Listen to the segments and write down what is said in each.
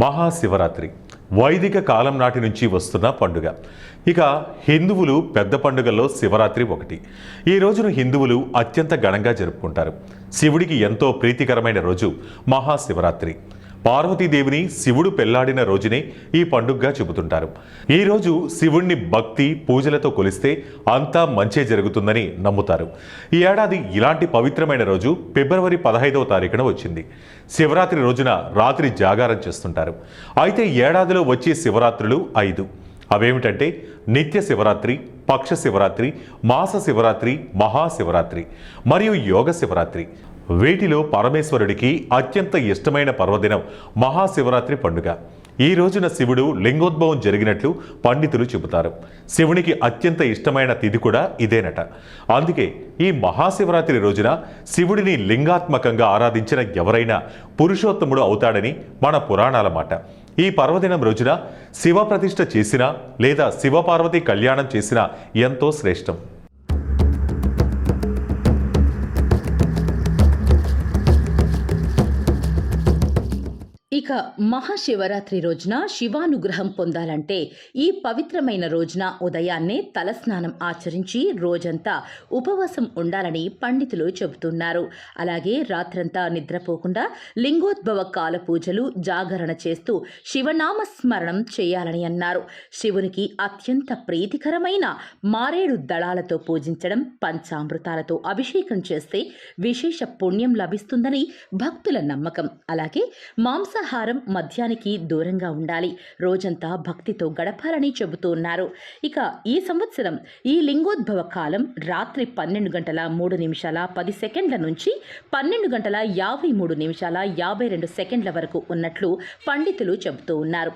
మహాశివరాత్రి వైదిక కాలం నాటి నుంచి వస్తున్న పండుగ. ఇక హిందువులు పెద్ద పండుగల్లో శివరాత్రి ఒకటి. ఈ రోజును హిందువులు అత్యంత ఘనంగా జరుపుకుంటారు. శివుడికి ఎంతో ప్రీతికరమైన రోజు మహాశివరాత్రి. పార్వతీదేవిని శివుడు పెళ్లాడిన రోజునే ఈ పండుగగా చెబుతుంటారు. ఈ రోజు శివుణ్ణి భక్తి పూజలతో కొలిస్తే అంతా మంచే జరుగుతుందని నమ్ముతారు. ఈ ఏడాది ఇలాంటి పవిత్రమైన రోజు ఫిబ్రవరి 15వ తారీఖున వచ్చింది. శివరాత్రి రోజున రాత్రి జాగారం చేస్తుంటారు. అయితే ఏడాదిలో వచ్చే శివరాత్రులు 5. అవేమిటంటే నిత్య శివరాత్రి, పక్ష శివరాత్రి, మాస శివరాత్రి, మహాశివరాత్రి మరియు యోగ శివరాత్రి. వీటిలో పరమేశ్వరుడికి అత్యంత ఇష్టమైన పర్వదినం మహాశివరాత్రి పండుగ. ఈ రోజున శివుడు లింగోద్భవం జరిగినట్లు పండితులు చెబుతారు. శివునికి అత్యంత ఇష్టమైన తిథి కూడా ఇదేనట. అందుకే ఈ మహాశివరాత్రి రోజున శివుడిని లింగాత్మకంగా ఆరాధించిన ఎవరైనా పురుషోత్తముడు అవుతాడని మన పురాణాల మాట. ఈ పర్వదినం రోజున శివ ప్రతిష్ఠ చేసినా లేదా శివపార్వతి కళ్యాణం చేసినా ఎంతో శ్రేష్టం. ఇక మహాశివరాత్రి రోజున శివానుగ్రహం పొందాలంటే ఈ పవిత్రమైన రోజున ఉదయాన్నే తలస్నానం ఆచరించి రోజంతా ఉపవాసం ఉండాలని పండితులు చెబుతున్నారు. అలాగే రాత్రంతా నిద్రపోకుండా లింగోద్భవ కాల పూజలు, జాగరణ చేస్తూ శివనామ స్మరణం చేయాలని అన్నారు. శివునికి అత్యంత ప్రీతికరమైన మారేడు దళాలతో పూజించడం, పంచామృతాలతో అభిషేకం చేస్తే విశేష పుణ్యం లభిస్తుందని భక్తుల నమ్మకం. అలాగే మాంసాహారం మద్యానికి దూరంగా ఉండాలి, రోజంతా భక్తితో గడపాలని చెబుతున్నారు. ఇక ఈ సంవత్సరం ఈ లింగోద్భవ కాలం రాత్రి 12:03:10 నుంచి 12:53:52 వరకు ఉన్నట్లు పండితులు చెబుతూ ఉన్నారు.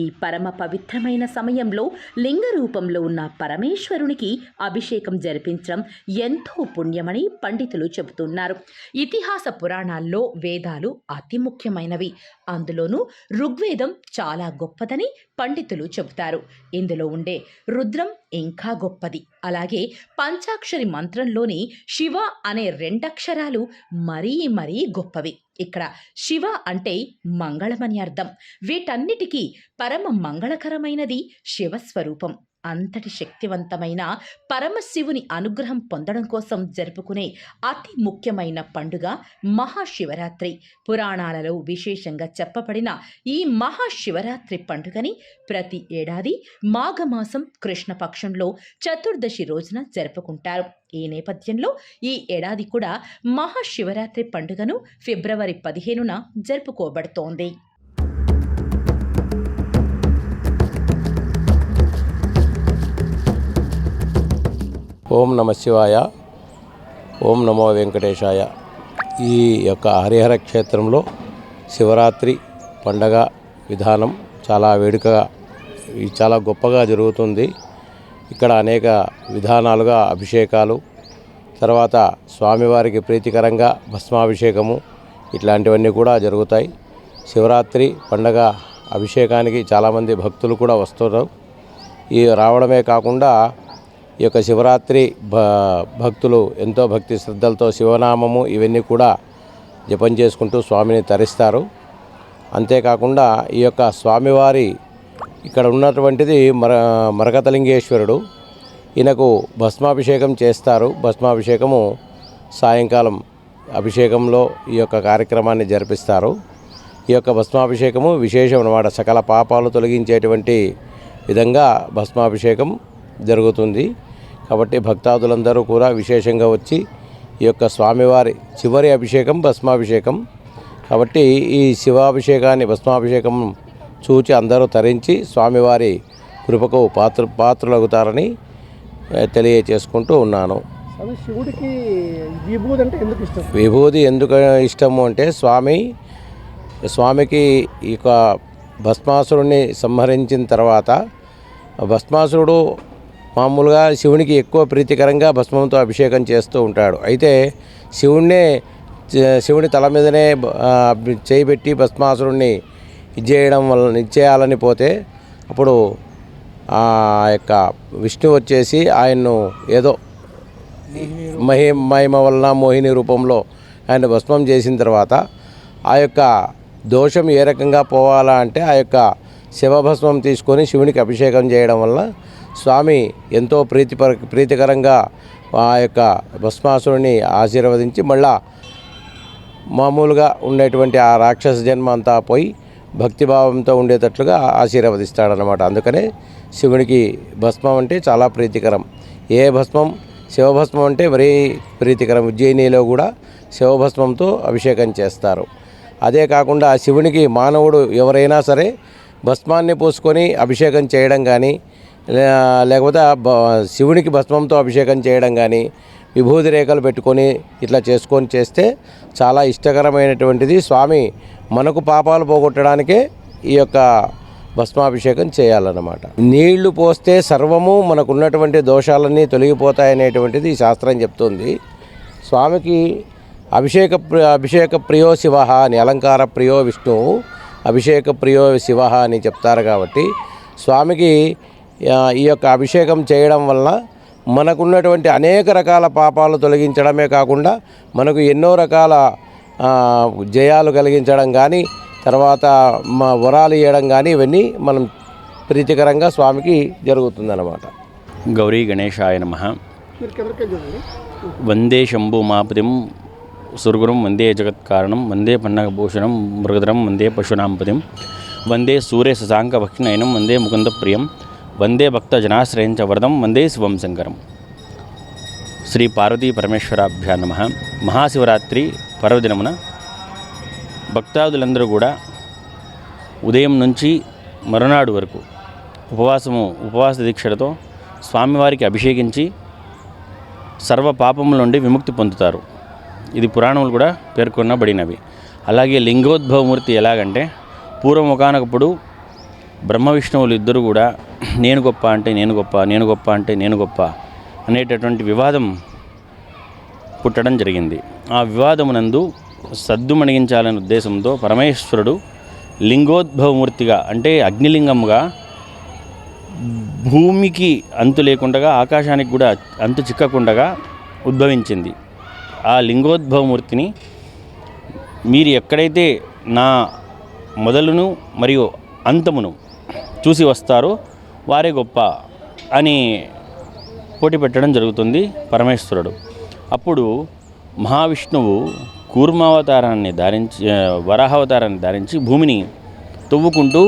ఈ పరమ పవిత్రమైన సమయంలో లింగ రూపంలో ఉన్న పరమేశ్వరునికి అభిషేకం జరిపించడం ఎంతో పుణ్యమని పండితులు చెబుతున్నారు. ఇతిహాస పురాణాల్లో వేదాలు అతి ముఖ్యమైనవి. అందులోనూ ఋగ్వేదం చాలా గొప్పదని పండితులు చెబుతారు. ఇందులో ఉండే రుద్రం ఇంకా గొప్పది. అలాగే పంచాక్షరి మంత్రంలోని శివ అనే 2 అక్షరాలు మరీ మరీ గొప్పవి. ఇక్కడ శివ అంటే మంగళమని అర్థం. వీటన్నిటికీ పరమ మంగళకరమైనది శివస్వరూపం. అంతటి శక్తివంతమైన పరమశివుని అనుగ్రహం పొందడం కోసం జరుపుకునే అతి ముఖ్యమైన పండుగ మహాశివరాత్రి. పురాణాలలో విశేషంగా చెప్పబడిన ఈ మహాశివరాత్రి పండుగని ప్రతి ఏడాది మాఘమాసం కృష్ణపక్షంలో చతుర్దశి రోజున జరుపుకుంటారు. ఈ నేపథ్యంలో ఈ ఏడాది కూడా మహాశివరాత్రి పండుగను ఫిబ్రవరి 15న జరుపుకోబడుతోంది. ఓం నమ శివాయ, ఓం నమో వెంకటేశాయ. ఈ యొక్క హరిహర క్షేత్రంలో శివరాత్రి పండగ విధానం చాలా వేడుకగా, చాలా గొప్పగా జరుగుతుంది. ఇక్కడ అనేక విధానాలుగా అభిషేకాలు, తర్వాత స్వామివారికి ప్రీతికరంగా భస్మాభిషేకము ఇట్లాంటివన్నీ కూడా జరుగుతాయి. శివరాత్రి పండగ అభిషేకానికి చాలామంది భక్తులు కూడా వస్తున్నారు. ఈ రావడమే కాకుండా ఈ యొక్క శివరాత్రి భక్తులు ఎంతో భక్తి శ్రద్ధలతో శివనామము ఇవన్నీ కూడా జపం చేసుకుంటూ స్వామిని తరిస్తారు. అంతేకాకుండా ఈ యొక్క స్వామివారి ఇక్కడ ఉన్నటువంటిది మరకతలింగేశ్వరుడు. ఈయనకు భస్మాభిషేకం చేస్తారు. భస్మాభిషేకము సాయంకాలం అభిషేకంలో ఈ యొక్క కార్యక్రమాన్ని జరిపిస్తారు. ఈ యొక్క భస్మాభిషేకము విశేషం అన్నమాట. సకల పాపాలు తొలగించేటువంటి విధంగా భస్మాభిషేకం జరుగుతుంది. కాబట్టి భక్తాదులందరూ కూడా విశేషంగా వచ్చి ఈ యొక్క స్వామివారి చివరి అభిషేకం భస్మాభిషేకం. కాబట్టి ఈ శివాభిషేకాన్ని భస్మాభిషేకం చూచి అందరూ తరించి స్వామివారి కృపకు పాత్రులవుతారని తెలియచేసుకుంటూ ఉన్నాను. శివుడికి విభూది అంటే ఎందుకు ఇష్టం? విభూది ఎందుకు ఇష్టము అంటే స్వామికి ఈ యొక్క భస్మాసురుణ్ణి సంహరించిన తర్వాత భస్మాసురుడు మామూలుగా శివునికి ఎక్కువ ప్రీతికరంగా భస్మంతో అభిషేకం చేస్తూ ఉంటాడు. అయితే శివుని తల మీదనే చేయిబెట్టి భస్మాసురుణ్ణి ఇచ్చేయాలని పోతే అప్పుడు ఆ యొక్క విష్ణు వచ్చేసి ఆయన్ను ఏదో మహిమ వలన మోహిని రూపంలో ఆయన భస్మం చేసిన తర్వాత ఆ యొక్క దోషం ఏ రకంగా పోవాలా అంటే ఆ యొక్క శివభస్మం తీసుకొని శివునికి అభిషేకం చేయడం వల్ల స్వామి ఎంతో ప్రీతికరంగా ఆ యొక్క భస్మాసురుని ఆశీర్వదించి మళ్ళా మామూలుగా ఉండేటువంటి ఆ రాక్షస జన్మ అంతా పోయి భక్తిభావంతో ఉండేటట్లుగా ఆశీర్వదిస్తాడనమాట. అందుకనే శివునికి భస్మం అంటే చాలా ప్రీతికరం. ఏ భస్మం శివభస్మం అంటే మరీ ప్రీతికరం. ఉజ్జయినిలో కూడా శివభస్మంతో అభిషేకం చేస్తారు. అదే కాకుండా శివునికి మానవుడు ఎవరైనా సరే భస్మాన్ని పూసుకొని అభిషేకం చేయడం కానీ లేకపోతే శివునికి భస్మంతో అభిషేకం చేయడం కానీ విభూతి రేఖలు పెట్టుకొని ఇట్లా చేసుకొని చేస్తే చాలా ఇష్టకరమైనటువంటిది. స్వామి మనకు పాపాలు పోగొట్టడానికే ఈ యొక్క భస్మాభిషేకం చేయాలన్నమాట. నీళ్లు పోస్తే సర్వము మనకున్నటువంటి దోషాలన్నీ తొలగిపోతాయనేటువంటిది ఈ శాస్త్రం చెప్తుంది. స్వామికి అభిషేక ప్రియో శివ అని, అలంకార ప్రియో విష్ణువు అభిషేక ప్రియో శివ అని చెప్తారు. కాబట్టి స్వామికి ఈ యొక్క అభిషేకం చేయడం వల్ల మనకున్నటువంటి అనేక రకాల పాపాలు తొలగించడమే కాకుండా మనకు ఎన్నో రకాల జయాలు కలిగించడం కానీ తర్వాత వరాలు ఇవ్వడం కానీ ఇవన్నీ మనం ప్రీతికరంగా స్వామికి జరుగుతుందన్నమాట. గౌరీ గణేశాయ నమః. మీరు కిందకే చూడండి. వందే శంభుమాపతిం సురగురం వందే జగత్కారణం వందే పన్నగభూషణం మృగధరం వందే పశునాంపతిం వందే సూర్య శశాంక భక్షిణయనం వందే ముకుంద ప్రియం వందే భక్త జనాశ్రయం చ వరదం వందే శివం శంకరం. శ్రీ పార్వతీ పరమేశ్వరాభ్యా నమః. మహాశివరాత్రి పర్వదినమున భక్తాదులందరూ కూడా ఉదయం నుంచి మరునాడు వరకు ఉపవాస దీక్షలతో స్వామివారికి అభిషేకించి సర్వ పాపముల నుండి విముక్తి పొందుతారు. ఇది పురాణములు కూడా పేర్కొనబడినవి. అలాగే లింగోద్భవమూర్తి ఎలాగంటే పూర్వం ఒకానొకప్పుడు బ్రహ్మ విష్ణువులు ఇద్దరు కూడా నేను గొప్ప అంటే నేను గొప్ప, నేను గొప్ప అంటే నేను గొప్ప అనేటటువంటి వివాదం పుట్టడం జరిగింది. ఆ వివాదమునందు సద్దుమణిగించాలనే ఉద్దేశంతో పరమేశ్వరుడు లింగోద్భవమూర్తిగా అంటే అగ్నిలింగముగా భూమికి అంతు లేకుండా ఆకాశానికి కూడా అంతు చిక్కకుండా ఉద్భవించింది. ఆ లింగోద్భవమూర్తిని మీరు ఎక్కడైతే నా మొదలును మరియు అంతమును చూసి వస్తారో వారే గొప్ప అని పోటీ పెట్టడం జరుగుతుంది పరమేశ్వరుడు. అప్పుడు మహావిష్ణువు కూర్మావతారాన్ని ధారించి వరాహావతారాన్ని ధారించి భూమిని తవ్వుకుంటూ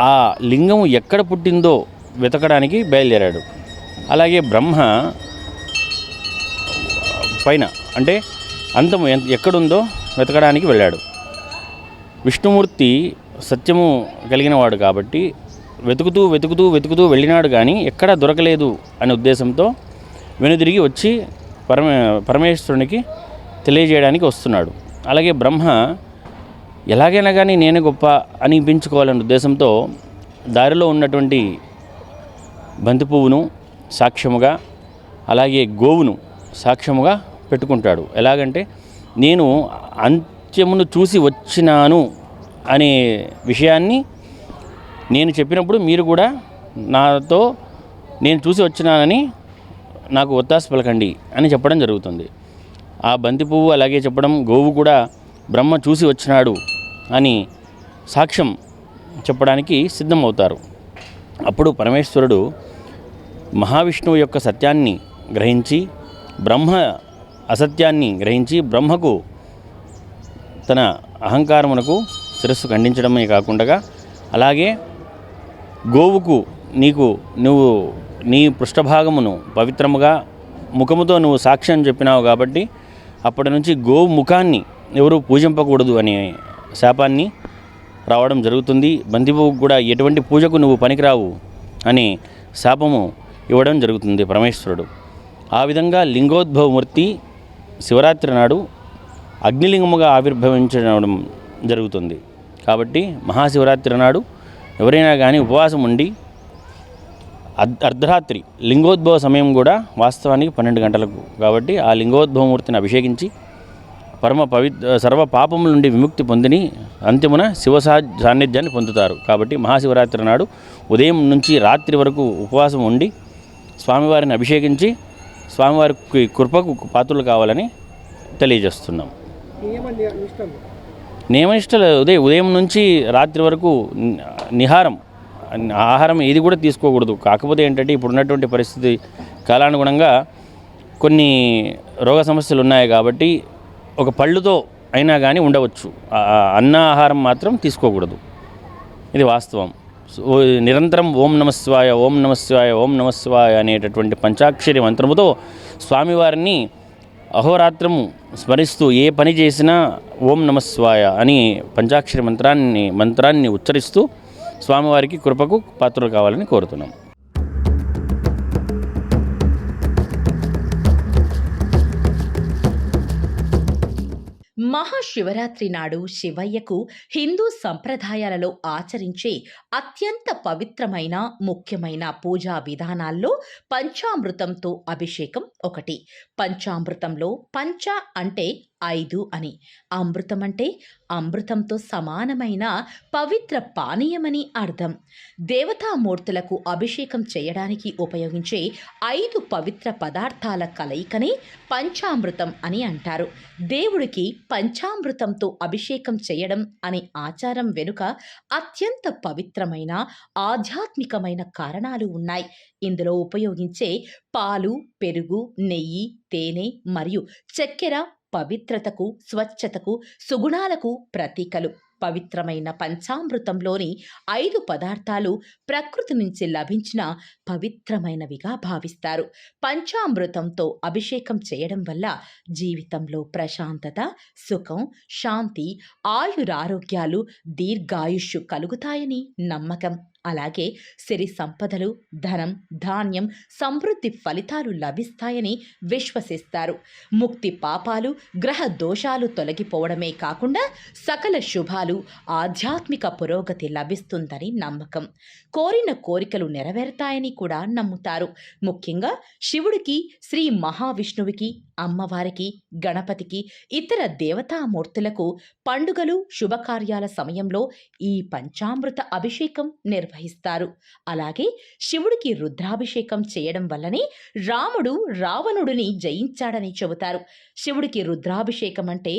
ఆ లింగం ఎక్కడ పుట్టిందో వెతకడానికి బయలుదేరాడు. అలాగే బ్రహ్మ పైన అంటే అంతము ఎక్కడుందో వెతకడానికి వెళ్ళాడు. విష్ణుమూర్తి సత్యము కలిగిన వాడు కాబట్టి వెతుకుతూ వెళ్ళినాడు కానీ ఎక్కడా దొరకలేదు అనే ఉద్దేశంతో వెనుదిరిగి వచ్చి పరమేశ్వరునికి తెలియజేయడానికి వస్తున్నాడు. అలాగే బ్రహ్మ ఎలాగైనా కానీ నేను గొప్ప అనిపించుకోవాలనే ఉద్దేశంతో దారిలో ఉన్నటువంటి బంతి పువ్వును సాక్ష్యముగా అలాగే గోవును సాక్ష్యముగా పెట్టుకుంటాడు. ఎలాగంటే నేను అంత్యమును చూసి వచ్చినాను అనే విషయాన్ని నేను చెప్పినప్పుడు మీరు కూడా నాతో నేను చూసి వచ్చినానని నాకు ఒత్తాస పలకండి అని చెప్పడం జరుగుతుంది. ఆ బంతి పువ్వు అలాగే చెప్పడం, గోవు కూడా బ్రహ్మ చూసి వచ్చినాడు అని సాక్ష్యం చెప్పడానికి సిద్ధమవుతారు. అప్పుడు పరమేశ్వరుడు మహావిష్ణువు యొక్క సత్యాన్ని గ్రహించి బ్రహ్మ అసత్యాన్ని గ్రహించి బ్రహ్మకు తన అహంకారమునకు శిరస్సు ఖండించడమే కాకుండా అలాగే గోవుకు నువ్వు నీ పృష్ఠభాగమును పవిత్రముగా ముఖముతో నువ్వు సాక్ష్యం చెప్పినావు కాబట్టి అప్పటి నుంచి గోవు ముఖాన్ని ఎవరు పూజింపకూడదు అనే శాపాన్ని రావడం జరుగుతుంది. బంతిపువ్వుకు కూడా ఎటువంటి పూజకు నువ్వు పనికిరావు అనే శాపము ఇవ్వడం జరుగుతుంది పరమేశ్వరుడు. ఆ విధంగా లింగోద్భవమూర్తి శివరాత్రి నాడు అగ్నిలింగముగా ఆవిర్భవించడం జరుగుతుంది. కాబట్టి మహాశివరాత్రి నాడు ఎవరైనా కానీ ఉపవాసం ఉండి అర్ధరాత్రి లింగోద్భవ సమయం కూడా వాస్తవానికి 12 గంటలకు కాబట్టి ఆ లింగోద్భవమూర్తిని అభిషేకించి సర్వ పాపముల నుండి విముక్తి పొందిని అంతిమున శివ సాన్నిధ్యాన్ని పొందుతారు. కాబట్టి మహాశివరాత్రి నాడు ఉదయం నుంచి రాత్రి వరకు ఉపవాసం ఉండి స్వామివారిని అభిషేకించి స్వామివారికి కృపకు పాత్రలు కావాలని తెలియజేస్తున్నాం. నియమనిష్టలు ఉదయం నుంచి రాత్రి వరకు నిహారం, ఆహారం ఏది కూడా తీసుకోకూడదు. కాకపోతే ఏంటంటే ఇప్పుడున్నటువంటి పరిస్థితి కాలానుగుణంగా కొన్ని రోగ సమస్యలు ఉన్నాయి కాబట్టి ఒక పళ్ళుతో అయినా కానీ ఉండవచ్చు. అన్న ఆహారం మాత్రం తీసుకోకూడదు, ఇది వాస్తవం. నిరంతరం ఓం నమశివాయ ఓం నమశివాయ ఓం నమశివాయ అనేటటువంటి పంచాక్షరి మంత్రముతో స్వామివారిని అహోరాత్రము స్మరిస్తూ ఏ పని చేసినా ఓం నమశివాయ అని పంచాక్షరి మంత్రాన్ని ఉచ్చరిస్తూ స్వామివారికి కృపకు పాత్రలు కావాలని కోరుతున్నాం. మహాశివరాత్రి నాడు శివయ్యకు హిందూ సంప్రదాయాలలో ఆచరించే అత్యంత పవిత్రమైన ముఖ్యమైన పూజా విధానాల్లో పంచామృతంతో అభిషేకం ఒకటి. పంచామృతంలో పంచ అంటే 5 అని, అమృతం అంటే అమృతంతో సమానమైన పవిత్ర పానీయమని అర్థం. దేవతామూర్తులకు అభిషేకం చేయడానికి ఉపయోగించే 5 పవిత్ర పదార్థాల కలయికనే పంచామృతం అని అంటారు. దేవుడికి పంచామృతంతో అభిషేకం చేయడం అనే ఆచారం వెనుక అత్యంత పవిత్రమైన ఆధ్యాత్మికమైన కారణాలు ఉన్నాయి. ఇందులో ఉపయోగించే పాలు, పెరుగు, నెయ్యి, తేనె మరియు చక్కెర పవిత్రతకు, స్వచ్ఛతకు, సుగుణాలకు ప్రతీకలు. పవిత్రమైన పంచామృతంలోని 5 పదార్థాలు ప్రకృతి నుంచి లభించిన పవిత్రమైనవిగా భావిస్తారు. పంచామృతంతో అభిషేకం చేయడం వల్ల జీవితంలో ప్రశాంతత, సుఖం, శాంతి, ఆయురారోగ్యాలు, దీర్ఘాయుష్షు కలుగుతాయని నమ్మకం. అలాగే సిరి సంపదలు, ధనం, ధాన్యం, సమృద్ధి ఫలితాలు లభిస్తాయని విశ్వసిస్తారు. ముక్తి, పాపాలు, గ్రహ దోషాలు తొలగిపోవడమే కాకుండా సకల శుభాలు, ఆధ్యాత్మిక పురోగతి లభిస్తుందని నమ్మకం. కోరిన కోరికలు నెరవేరుతాయని కూడా నమ్ముతారు. ముఖ్యంగా శివుడికి, శ్రీ మహావిష్ణువుకి, అమ్మవారికి, గణపతికి, ఇతర దేవతామూర్తులకు పండుగలు, శుభకార్యాల సమయంలో ఈ పంచామృత అభిషేకం నిర్వహిస్తారు. అలాగే శివుడికి రుద్రాభిషేకం చేయడం వల్లనే రాముడు రావణుడిని జయించాడని చెబుతారు. శివుడికి రుద్రాభిషేకం అంటే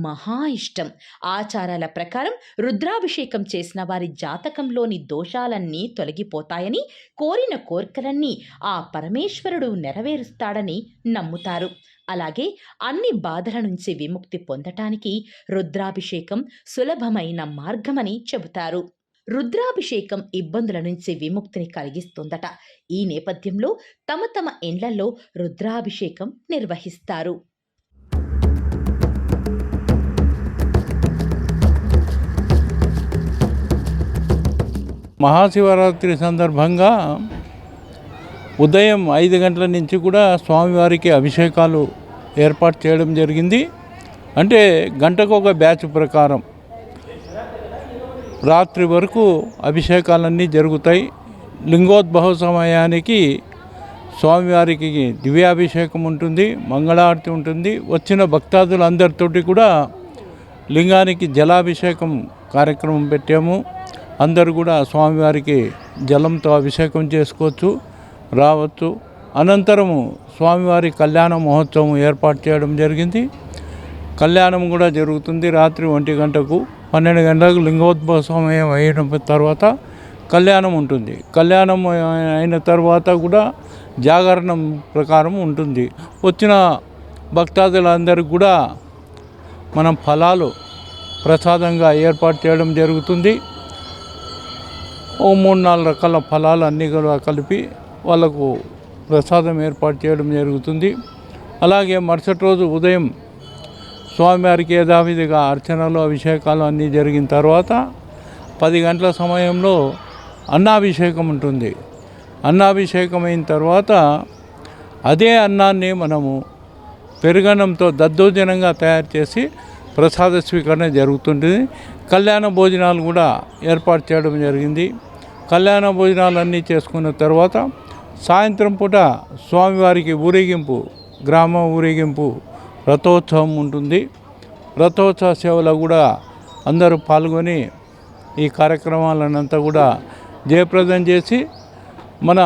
మహా ఇష్టం. ఆచారాల ప్రకారం రుద్రాభిషేకం చేసిన వారి జాతకంలోని దోషాలన్నీ తొలగిపోతాయని, కోరిన కోరికలన్నీ ఆ పరమేశ్వరుడు నెరవేరుస్తాడని నమ్ముతారు. అలాగే అన్ని బాధల నుంచి విముక్తి పొందటానికి రుద్రాభిషేకం సులభమైన మార్గమని చెబుతారు. రుద్రాభిషేకం ఇబ్బందుల నుంచి విముక్తిని కలిగిస్తుందట. ఈ నేపథ్యంలో తమ తమ ఇండ్లలో రుద్రాభిషేకం నిర్వహిస్తారు. మహాశివరాత్రి సందర్భంగా ఉదయం 5 గంటల నుంచి కూడా స్వామివారికి అభిషేకాలు ఏర్పాటు చేయడం జరిగింది. అంటే గంటకు ఒక బ్యాచ్ ప్రకారం రాత్రి వరకు అభిషేకాలన్నీ జరుగుతాయి. లింగోద్భవ సమయానికి స్వామివారికి దివ్యాభిషేకం ఉంటుంది, మంగళారతి ఉంటుంది. వచ్చిన భక్తాదులందరితోటి కూడా లింగానికి జలాభిషేకం కార్యక్రమం పెట్టాము. అందరూ కూడా స్వామివారికి జలంతో అభిషేకం చేసుకోవచ్చు, రావచ్చు. అనంతరము స్వామివారి కళ్యాణ మహోత్సవం ఏర్పాటు చేయడం జరిగింది. కళ్యాణం కూడా జరుగుతుంది. రాత్రి 1 గంటకు 12 గంటలకు లింగోద్భవ సమయం అయిన తర్వాత కళ్యాణం ఉంటుంది. కళ్యాణం అయిన తర్వాత కూడా జాగరణం ప్రకారం ఉంటుంది. వచ్చిన భక్తాదులందరికీ కూడా మనం ఫలాలు ప్రసాదంగా ఏర్పాటు చేయడం జరుగుతుంది. ఓ 3-4 రకాల ఫలాలు అన్నీ కూడా కలిపి వాళ్ళకు ప్రసాదం ఏర్పాటు చేయడం జరుగుతుంది. అలాగే మరుసటి రోజు ఉదయం స్వామివారికి యథావిధిగా అర్చనలు, అభిషేకాలు అన్నీ జరిగిన తర్వాత 10 గంటల సమయంలో అన్నాభిషేకం ఉంటుంది. అన్నాభిషేకం అయిన తర్వాత అదే అన్నాన్ని మనము పెరుగన్నంతో దద్దోజనంగా తయారు చేసి ప్రసాద స్వీకరణ జరుగుతుంటుంది. కళ్యాణ భోజనాలు కూడా ఏర్పాటు చేయడం జరిగింది. కళ్యాణ భోజనాలన్నీ చేసుకున్న తర్వాత సాయంత్రం పూట స్వామివారికి ఊరేగింపు, గ్రామ ఊరేగింపు, రథోత్సవం ఉంటుంది. రథోత్సవ సేవలో కూడా అందరూ పాల్గొని ఈ కార్యక్రమాలనంతా కూడా జయప్రదం చేసి మన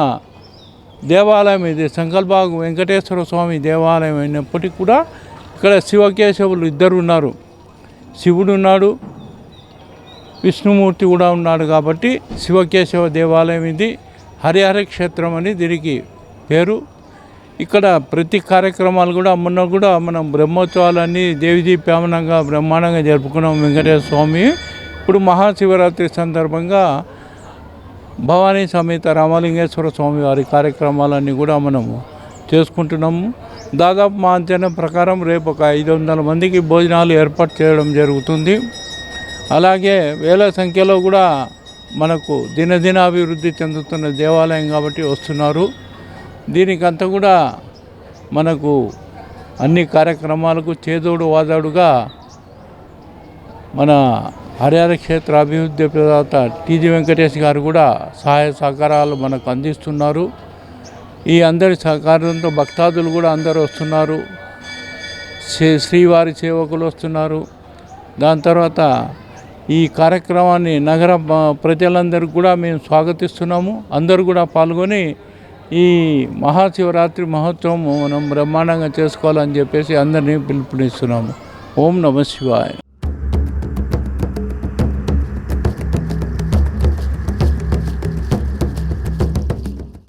దేవాలయం ఇది సంకల్బాగు వెంకటేశ్వర స్వామి దేవాలయం అయినప్పటికీ కూడా ఇక్కడ శివకేశవులు ఇద్దరు ఉన్నారు. శివుడు ఉన్నాడు, విష్ణుమూర్తి కూడా ఉన్నాడు. కాబట్టి శివకేశవ దేవాలయం ఇది. హరిహర క్షేత్రం అని దీనికి పేరు. ఇక్కడ ప్రతి కార్యక్రమాలు కూడా మొన్న కూడా మనం బ్రహ్మోత్సవాలన్నీ దేవిదీప్యామనంగా బ్రహ్మాండంగా జరుపుకున్నాం వెంకటేశ్వర స్వామి. ఇప్పుడు మహాశివరాత్రి సందర్భంగా భవానీ సమేత రామలింగేశ్వర స్వామి వారి కార్యక్రమాలన్నీ కూడా మనము చేసుకుంటున్నాము. దాదాపు మా అంచనా ప్రకారం రేపు ఒక 500 మందికి భోజనాలు ఏర్పాటు చేయడం జరుగుతుంది. అలాగే వేల సంఖ్యలో కూడా మనకు దినదినాభివృద్ధి చెందుతున్న దేవాలయం కాబట్టి వస్తున్నారు. దీనికంతా కూడా మనకు అన్ని కార్యక్రమాలకు చేదోడు వాదోడుగా మన హరిహర క్షేత్ర అభివృద్ధి ప్రదాత టీజీ వెంకటేష్ గారు కూడా సహాయ సహకారాలు మనకు అందిస్తున్నారు. ఈ అందరి సహకారంతో భక్తాదులు కూడా అందరూ వస్తున్నారు. శ్రీవారి సేవకులు వస్తున్నారు. దాని తర్వాత ఈ కార్యక్రమాన్ని నగర ప్రజలందరికీ కూడా మేము స్వాగతిస్తున్నాము. అందరూ కూడా పాల్గొని ఈ మహాశివరాత్రి మహోత్సవం మనం బ్రహ్మాండంగా చేసుకోవాలని చెప్పేసి అందరినీ పిలుపునిస్తున్నాము. ఓం నమః శివాయ.